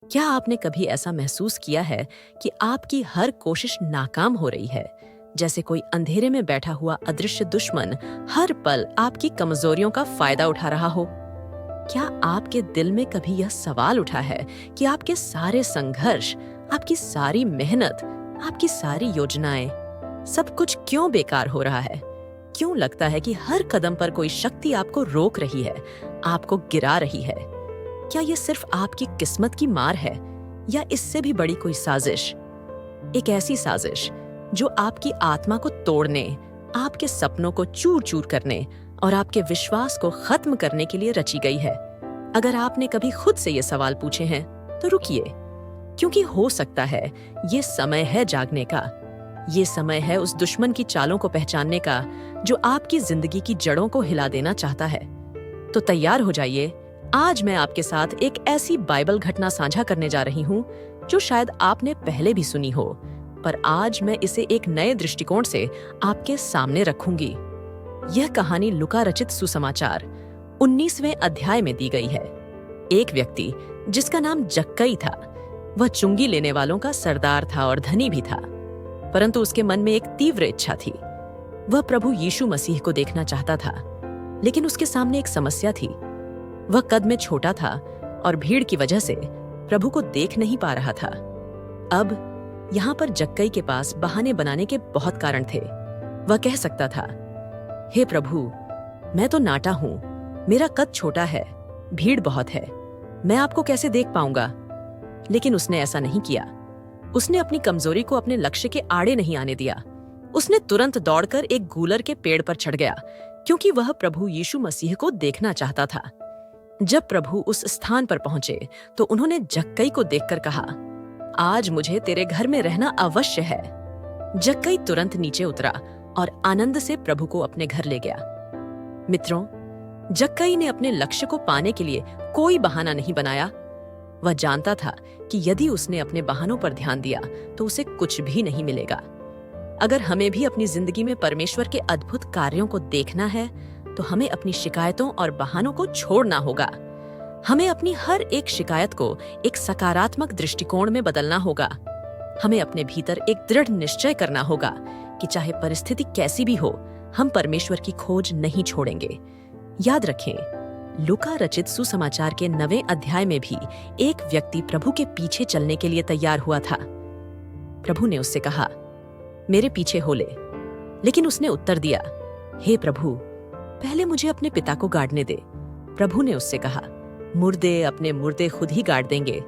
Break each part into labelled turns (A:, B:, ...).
A: क्या आपने कभी ऐसा महसूस किया है कि आपकी हर कोशिश नाकाम हो रही है? जैसे कोई अंधेरे में बैठा हुआ अदृश्य दुश्मन हर पल आपकी कमजोरियों का फायदा उठा रहा हो? क्या आपके दिल में कभी यह सवाल उठा है कि आपके सारे संघर्ष, आपकी सारी मेहनत, आपकी सारी योजनाएं, सब कुछ क्यों बेकार हो रहा है? क्यों लगता है कि हर कदम पर कोई शक्ति आपको रोक रही है, आपको गिरा रही है? क्या ये सिर्फ आपकी किस्मत की मार है या इससे भी बड़ी कोई साजिश? एक ऐसी साजिश जो आपकी आत्मा को तोड़ने, आपके सपनों को चूर-चूर करने और आपके विश्वास को खत्म करने के लिए रची गई है। अगर आपने कभी खुद से ये सवाल पूछे हैं, तो रुकिए, क्योंकि हो सकता है ये समय है जागने का। ये समय है उस दुश्मन की चालों को पहचानने का जो आपकी जिंदगी की जड़ों को हिला देना चाहता है। तो तैयार हो जाइए। आज मैं आपके साथ एक ऐसी बाइबल घटना साझा करने जा रही हूँ जो शायद आपने पहले भी सुनी हो, पर आज मैं इसे एक नए दृष्टिकोण से आपके सामने रखूंगी। यह कहानी लूका रचित सुसमाचार 19वें अध्याय में दी गई है। एक व्यक्ति जिसका नाम जक्कई था, वह चुंगी लेने वालों का सरदार था और धनी भी था, परंतु उसके मन में एक तीव्र इच्छा थी। वह प्रभु यीशु मसीह को देखना चाहता था, लेकिन उसके सामने एक समस्या थी। वह कद में छोटा था और भीड़ की वजह से प्रभु को देख नहीं पा रहा था। अब यहाँ पर जक्कई के पास बहाने बनाने के बहुत कारण थे। वह कह सकता था, हे प्रभु, मैं तो नाटा हूं, मेरा कद छोटा है, भीड़ बहुत है, मैं आपको कैसे देख पाऊंगा? लेकिन उसने ऐसा नहीं किया। उसने अपनी कमजोरी को अपने लक्ष्य के आड़े नहीं आने दिया। उसने तुरंत दौड़कर एक गूलर के पेड़ पर चढ़ गया, क्योंकि वह प्रभु यीशु मसीह को देखना चाहता था। जब प्रभु उस स्थान पर पहुंचे तो उन्होंने जक्कई को देखकर कहा, आज मुझे तेरे घर में रहना अवश्य है। जक्कई तुरंत नीचे उतरा और आनंद से प्रभु को अपने घर ले गया। मित्रों, जक्कई ने अपने लक्ष्य को पाने के लिए कोई बहाना नहीं बनाया। वह जानता था कि यदि उसने अपने बहानों पर ध्यान दिया तो उसे कुछ भी नहीं मिलेगा। अगर हमें भी अपनी जिंदगी में परमेश्वर के अद्भुत कार्यों को देखना है, तो हमें अपनी शिकायतों और बहानों को छोड़ना होगा। हमें अपनी हर एक शिकायत को एक सकारात्मक दृष्टिकोण में बदलना होगा। हमें अपने भीतर एक दृढ़ निश्चय करना होगा कि चाहे परिस्थिति कैसी भी हो, हम परमेश्वर की खोज नहीं छोड़ेंगे। याद रखें, लूका रचित सुसमाचार के 9वें अध्याय में भी एक व्यक्ति प्रभु के पीछे चलने के लिए तैयार हुआ था। प्रभु ने उससे कहा, मेरे पीछे हो ले। लेकिन उसने उत्तर दिया, हे प्रभु, पहले मुझे अपने पिता को गाड़ने दे। प्रभु ने उससे कहा, मुर्दे अपने मुर्दे खुद ही गाड़ देंगे।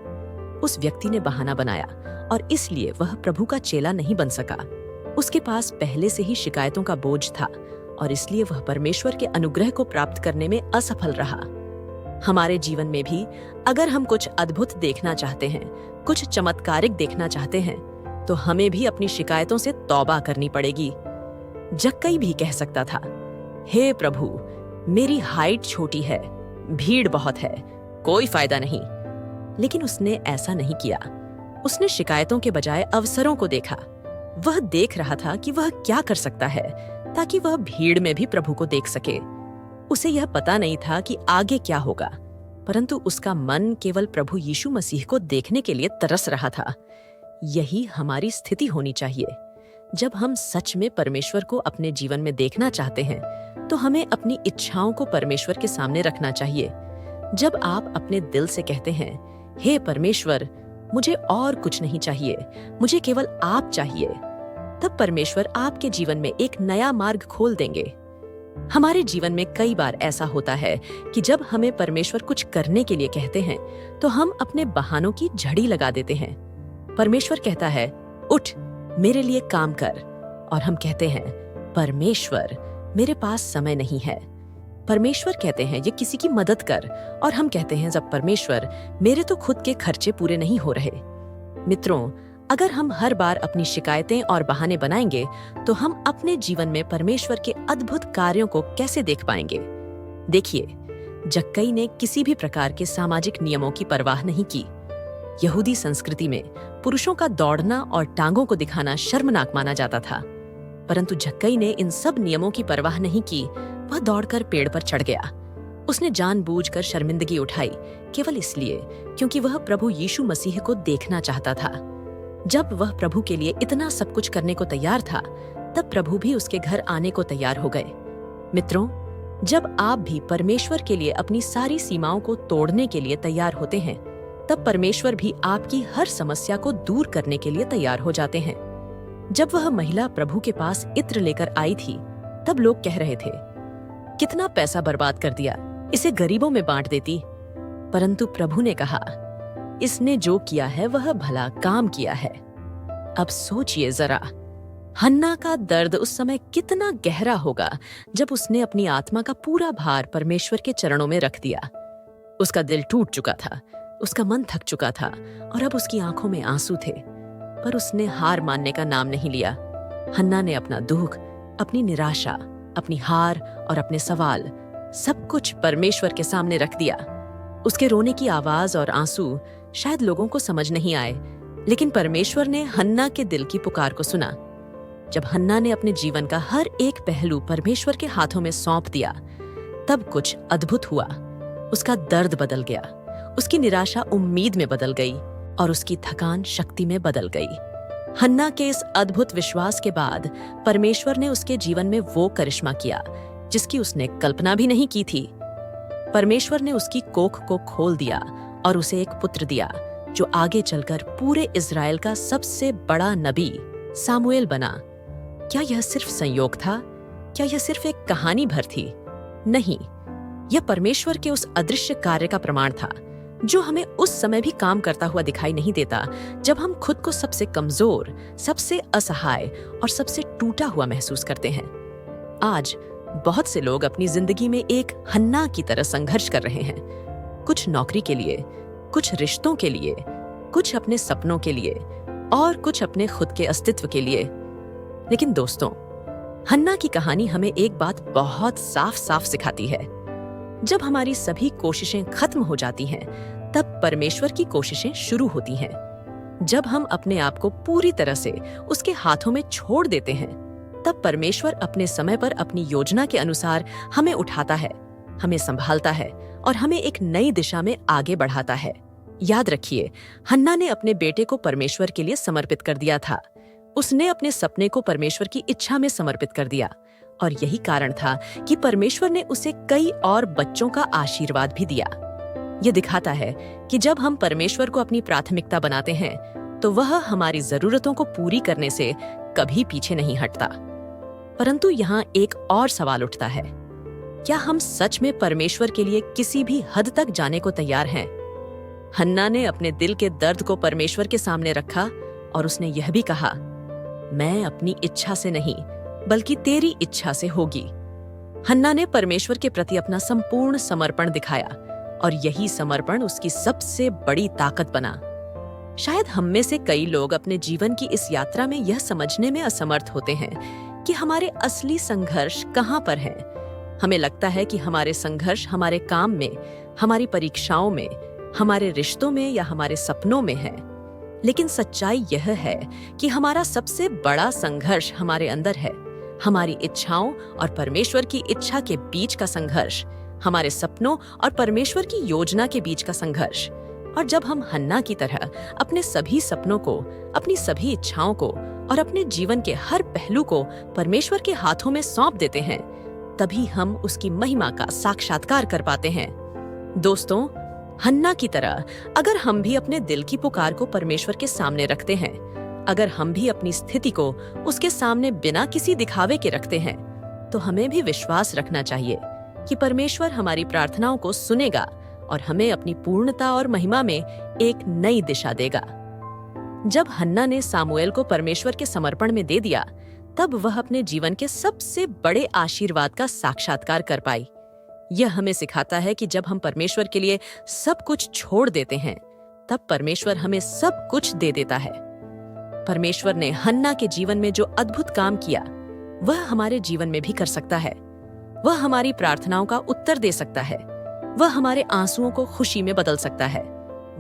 A: उस व्यक्ति ने बहाना बनाया और इसलिए वह प्रभु का चेला नहीं बन सका। उसके पास पहले से ही शिकायतों का बोझ था और इसलिए वह परमेश्वर के अनुग्रह को प्राप्त करने में असफल रहा। हमारे जीवन में भी अगर हम कुछ अद्भुत देखना चाहते हैं, कुछ चमत्कारिक देखना चाहते हैं, तो हमें भी अपनी शिकायतों से तौबा करनी पड़ेगी। जक्कई भी कह सकता था, हे प्रभु, मेरी हाइट छोटी है, भीड़ बहुत है, कोई फायदा नहीं। लेकिन उसने ऐसा नहीं किया। उसने शिकायतों के बजाय अवसरों को देखा। वह देख रहा था कि वह क्या कर सकता है ताकि वह भीड़ में भी प्रभु को देख सके। उसे यह पता नहीं था कि आगे क्या होगा, परंतु उसका मन केवल प्रभु यीशु मसीह को देखने के लिए तरस रहा था। यही हमारी स्थिति होनी चाहिए। जब हम सच में परमेश्वर को अपने जीवन में देखना चाहते हैं, तो हमें अपनी इच्छाओं को परमेश्वर के सामने रखना चाहिए। जब आप अपने दिल से कहते हैं, हे परमेश्वर, मुझे और कुछ नहीं चाहिए, मुझे केवल आप चाहिए, तब परमेश्वर आपके जीवन में एक नया मार्ग खोल देंगे। हमारे जीवन में कई बार ऐसा होता है कि जब हमें परमेश्वर कुछ करने के लिए कहते हैं, तो हम अपने बहानों की झड़ी लगा देते हैं। परमेश्वर कहता है, उठ, मेरे लिए काम कर, और हम कहते हैं, परमेश्वर, मेरे पास समय नहीं है। परमेश्वर कहते हैं, ये किसी की मदद कर, और हम कहते हैं, जब परमेश्वर, मेरे तो खुद के खर्चे पूरे नहीं हो रहे। मित्रों, अगर हम हर बार अपनी शिकायतें और बहाने बनाएंगे, तो हम अपने जीवन में परमेश्वर के अद्भुत कार्यों को कैसे देख पाएंगे? देखिए, जक्कई ने किसी भी प्रकार के सामाजिक नियमों की परवाह नहीं की। यहूदी संस्कृति में पुरुषों का दौड़ना और टांगों को दिखाना शर्मनाक माना जाता था, परंतु जक्कई ने इन सब नियमों की परवाह नहीं की। वह दौड़कर पेड़ पर चढ़ गया। उसने जानबूझकर शर्मिंदगी उठाई, केवल इसलिए क्योंकि वह प्रभु यीशु मसीह को देखना चाहता था। जब वह प्रभु के लिए इतना सब कुछ करने को तैयार था, तब प्रभु भी उसके घर आने को तैयार हो गए। मित्रों, जब आप भी परमेश्वर के लिए अपनी सारी सीमाओं को तोड़ने के लिए तैयार होते हैं, तब परमेश्वर भी आपकी हर समस्या को दूर करने के लिए तैयार हो जाते हैं। जब वह महिला प्रभु के पास इत्र लेकर आई थी, तब लोग कह रहे थे, कितना पैसा बर्बाद कर दिया, इसे गरीबों में बांट देती। परंतु प्रभु ने कहा, इसने जो किया है वह भला काम किया है। अब सोचिए जरा, हन्ना का दर्द उस समय कितना गहरा होगा जब उसने अपनी आत्मा का पूरा भार परमेश्वर के चरणों में रख दिया। उसका दिल टूट चुका था, उसका मन थक चुका था और अब उसकी आंखों में आंसू थे, पर उसने हार मानने का नाम नहीं लिया। हन्ना ने अपना दुख, अपनी निराशा, अपनी हार और अपने सवाल सब कुछ परमेश्वर के सामने रख दिया। उसके रोने की आवाज और आंसू शायद लोगों को समझ नहीं आए, लेकिन परमेश्वर ने हन्ना के दिल की पुकार को सुना। जब हन्ना ने अपने जीवन का हर एक पहलू परमेश्वर के हाथों में सौंप दिया, तब कुछ अद्भुत हुआ। उसका दर्द बदल गया, उसकी निराशा उम्मीद में बदल गई और उसकी थकान शक्ति में बदल गई। हन्ना के इस अद्भुत विश्वास के बाद परमेश्वर ने उसके जीवन में वो करिश्मा किया जिसकी उसने कल्पना भी नहीं की थी। परमेश्वर ने उसकी कोख को खोल दिया और उसे एक पुत्र दिया जो आगे चलकर पूरे इज़राइल का सबसे बड़ा नबी सामुएल बना। क्या यह सिर्फ संयोग था? क्या यह सिर्फ एक कहानी भर थी? नहीं, यह परमेश्वर के उस अदृश्य कार्य का प्रमाण था जो हमें उस समय भी काम करता हुआ दिखाई नहीं देता, जब हम खुद को सबसे कमजोर, सबसे असहाय और सबसे टूटा हुआ महसूस करते हैं। आज बहुत से लोग अपनी जिंदगी में एक हन्ना की तरह संघर्ष कर रहे हैं, कुछ नौकरी के लिए, कुछ रिश्तों के लिए, कुछ अपने सपनों के लिए और कुछ अपने खुद के अस्तित्व के लिए। लेकिन दोस्तों, हन्ना की कहानी हमें एक बात बहुत साफ साफ सिखाती है। जब हमारी सभी कोशिशें खत्म हो जाती हैं, तब परमेश्वर की कोशिशें शुरू होती हैं। जब हम अपने आप को पूरी तरह से उसके हाथों में छोड़ देते हैं, तब परमेश्वर अपने समय पर अपनी योजना के अनुसार हमें उठाता है, हमें संभालता है और हमें एक नई दिशा में आगे बढ़ाता है। याद रखिए, हन्ना ने अपने बेटे को परमेश्वर के लिए समर्पित कर दिया था। उसने अपने सपने को परमेश्वर की इच्छा में समर्पित कर दिया और यही कारण था कि परमेश्वर ने उसे कई और बच्चों का आशीर्वाद भी दिया। यह दिखाता है कि जब हम परमेश्वर को अपनी प्राथमिकता बनाते हैं, तो वह हमारी जरूरतों को पूरी करने से कभी पीछे नहीं हटता। परंतु यहाँ एक और सवाल उठता है, क्या हम सच में परमेश्वर के लिए किसी भी हद तक जाने को तैयार हैं? हन्ना ने अपने दिल के दर्द को परमेश्वर के सामने रखा और उसने यह भी कहा, मैं अपनी इच्छा से नहीं बल्कि तेरी इच्छा से होगी। हन्ना ने परमेश्वर के प्रति अपना संपूर्ण समर्पण दिखाया और यही समर्पण उसकी सबसे बड़ी ताकत बना। शायद हम में से कई लोग अपने जीवन की इस यात्रा में यह समझने में असमर्थ होते हैं कि हमारे असली संघर्ष कहाँ पर है। हमें लगता है कि हमारे संघर्ष हमारे काम में, हमारी परीक्षाओं में, हमारे रिश्तों में या हमारे सपनों में है। लेकिन सच्चाई यह है कि हमारा सबसे बड़ा संघर्ष हमारे अंदर है। हमारी इच्छाओं और परमेश्वर की इच्छा के बीच का संघर्ष, हमारे सपनों और परमेश्वर की योजना के बीच का संघर्ष। और जब हम हन्ना की तरह अपने सभी सपनों को, अपनी सभी इच्छाओं को और अपने जीवन के हर पहलू को परमेश्वर के हाथों में सौंप देते हैं, तभी हम उसकी महिमा का साक्षात्कार कर पाते हैं। दोस्तों, हन्ना की तरह अगर हम भी अपने दिल की पुकार को परमेश्वर के सामने रखते हैं, अगर हम भी अपनी स्थिति को उसके सामने बिना किसी दिखावे के रखते हैं, तो हमें भी विश्वास रखना चाहिए कि परमेश्वर हमारी प्रार्थनाओं को सुनेगा और हमें अपनी पूर्णता और महिमा में एक नई दिशा देगा। जब हन्ना ने सामुएल को परमेश्वर के समर्पण में दे दिया, तब वह अपने जीवन के सबसे बड़े आशीर्वाद का साक्षात्कार कर पाई। यह हमें सिखाता है कि जब हम परमेश्वर के लिए सब कुछ छोड़ देते हैं, तब परमेश्वर हमें सब कुछ दे देता है। परमेश्वर ने हन्ना के जीवन में जो अद्भुत काम किया, वह हमारे जीवन में भी कर सकता है। वह हमारी प्रार्थनाओं का उत्तर दे सकता है। वह हमारे आंसुओं को खुशी में बदल सकता है।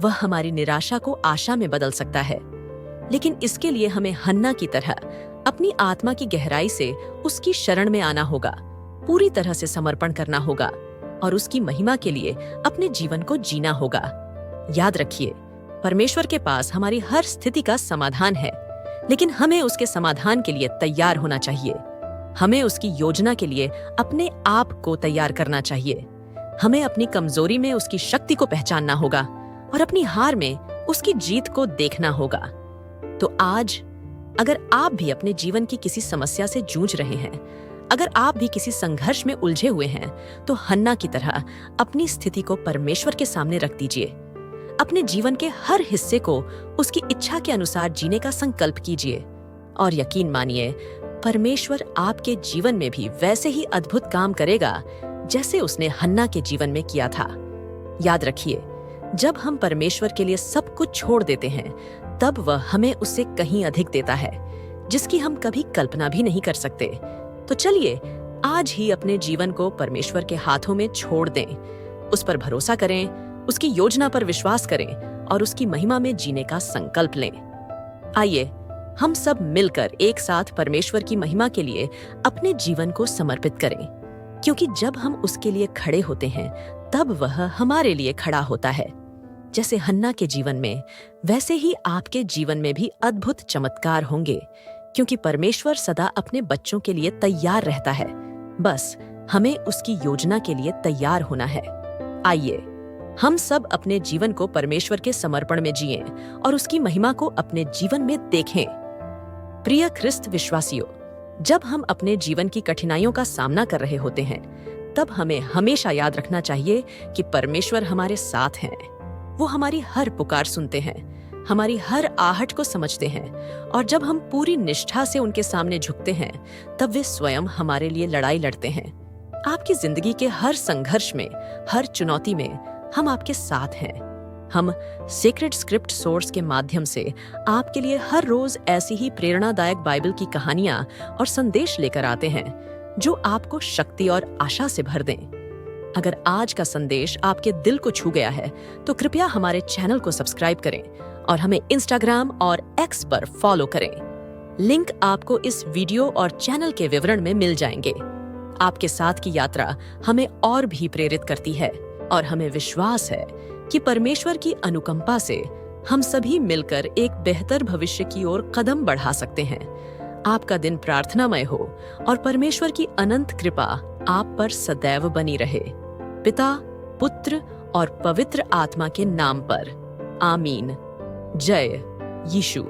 A: वह हमारी निराशा को आशा में बदल सकता है। लेकिन इसके लिए हमें हन्ना की तरह अपनी आत्मा की गहराई से उसकी शरण में आना होगा, पूरी तरह से समर्पण करना होगा और उसकी महिमा के लिए अपने जीवन को जीना होगा। याद रखिए, परमेश्वर के पास हमारी हर स्थिति का समाधान है, लेकिन हमें उसके समाधान के लिए तैयार होना चाहिए। हमें उसकी योजना के लिए अपने आप को तैयार करना चाहिए। हमें अपनी कमजोरी में उसकी शक्ति को पहचानना होगा और अपनी हार में उसकी जीत को देखना होगा। तो आज अगर आप भी अपने जीवन की किसी समस्या से जूझ रहे हैं, अगर आप भी किसी संघर्ष में उलझे हुए हैं, तो हन्ना की तरह अपनी स्थिति को परमेश्वर के सामने रख दीजिए। अपने जीवन के हर हिस्से को उसकी इच्छा के अनुसार जीने का संकल्प कीजिए और यकीन मानिए, परमेश्वर आपके जीवन में भी वैसे ही अद्भुत काम करेगा जैसे उसने हन्ना के जीवन में किया था। याद रखिए, जब हम परमेश्वर के लिए सब कुछ छोड़ देते हैं, तब वह हमें उससे कहीं अधिक देता है, जिसकी हम कभी कल्पना भी नहीं कर सकते। तो चलिए आज ही अपने जीवन को परमेश्वर के हाथों में छोड़ दें, उस पर भरोसा करें, उसकी योजना पर विश्वास करें और उसकी महिमा में जीने का संकल्प लें। आइए हम सब मिलकर एक साथ परमेश्वर की महिमा के लिए अपने जीवन को समर्पित करें, क्योंकि जब हम उसके लिए खड़े होते हैं, तब वह हमारे लिए खड़ा होता है। जैसे हन्ना के जीवन में, वैसे ही आपके जीवन में भी अद्भुत चमत्कार होंगे, क्योंकि परमेश्वर सदा अपने बच्चों के लिए तैयार रहता है। बस हमें उसकी योजना के लिए तैयार होना है। आइए हम सब अपने जीवन को परमेश्वर के समर्पण में जिएं और उसकी महिमा को अपने जीवन में देखें। प्रिय ख्रिस्त विश्वासियों, जब हम अपने जीवन की कठिनाइयों का सामना कर रहे होते हैं, तब हमें हमेशा याद रखना चाहिए कि परमेश्वर हमारे साथ हैं। वो हमारी हर पुकार सुनते हैं, हमारी हर आहट को समझते हैं, और जब हम पूरी निष्ठा से उनके सामने झुकते हैं, तब वे स्वयं हमारे लिए लड़ाई लड़ते हैं। आपकी जिंदगी के हर संघर्ष में, हर चुनौती में हम आपके साथ हैं। हम सीक्रेट स्क्रिप्ट सोर्स के माध्यम से आपके लिए हर रोज ऐसी ही प्रेरणादायक बाइबल की कहानियां और संदेश लेकर आते हैं, जो आपको शक्ति और आशा से भर दें। अगर आज का संदेश आपके दिल को छू गया है, तो कृपया हमारे चैनल को सब्सक्राइब करें और हमें इंस्टाग्राम और एक्स पर फॉलो करें। लिंक आपको इस वीडियो और चैनल के विवरण में मिल जाएंगे। आपके साथ की यात्रा हमें और भी प्रेरित करती है और हमें विश्वास है कि परमेश्वर की अनुकंपा से हम सभी मिलकर एक बेहतर भविष्य की ओर कदम बढ़ा सकते हैं। आपका दिन प्रार्थनामय हो और परमेश्वर की अनंत कृपा आप पर सदैव बनी रहे। पिता, पुत्र और पवित्र आत्मा के नाम पर, आमीन। जय यीशु।